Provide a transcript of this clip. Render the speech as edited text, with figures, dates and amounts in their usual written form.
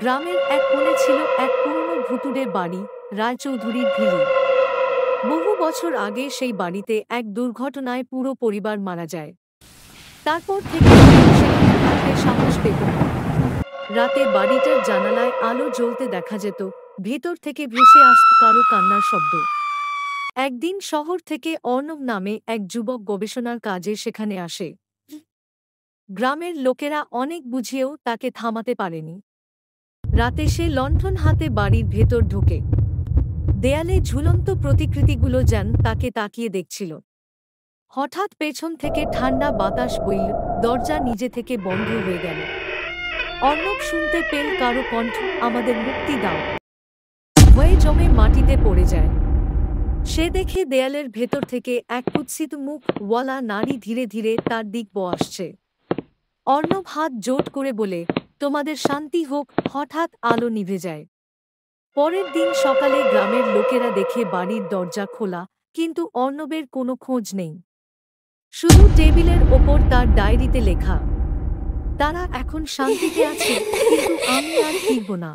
গ্রামের এক কোণে ছিল এক পুরনো ভুতুড়ে বাড়ি, রায়চৌধুরীর ভিলি। বহু বছর আগে সেই বাড়িতে এক দুর্ঘটনায় পুরো পরিবার মারা যায়। তারপর থেকে কেউ সেখানে থাকতে সাহস পেত না। রাতে বাড়িটার জানালায় আলো জ্বলতে দেখা যেত, ভেতর থেকে ভেসে আসত কারো কান্নার শব্দ। একদিন শহর থেকে অর্ণব নামে এক যুবক গবেষণার কাজে সেখানে আসে। গ্রামের লোকেরা অনেক বুঝিয়েও তাকে থামাতে পারেনি। রাতে সে লণ্ঠন হাতে বাড়ির ভেতর ঢোকে। দেয়ালে ঝুলন্ত প্রতিকৃতিগুলো যেন তাকে তাকিয়ে দেখছিল। হঠাৎ পেছন থেকে ঠান্ডা বাতাস বইল, দরজা নিজে থেকে বন্ধ হয়ে গেল। অর্ণব শুনতে পেল কারো কণ্ঠ, আমাদের মুক্তি দাও। ভয়ে জমে মাটিতে পড়ে যায়। সে দেখে দেয়ালের ভেতর থেকে এক কুৎসিত মুখওয়ালা নারী ধীরে ধীরে তার দিক আসছে। অর্ণব হাত জোট করে বলে, তোমাদের শান্তি হোক। হঠাৎ আলো নিভে যায়। পরের দিন সকালে গ্রামের লোকেরা দেখে বাড়ির দরজা খোলা, কিন্তু অর্ণবের কোনো খোঁজ নেই। শুধু টেবিলের ওপর তার ডায়েরিতে লেখা, তারা এখন শান্তিতে আছে, কিন্তু আমি আর ফিরব না।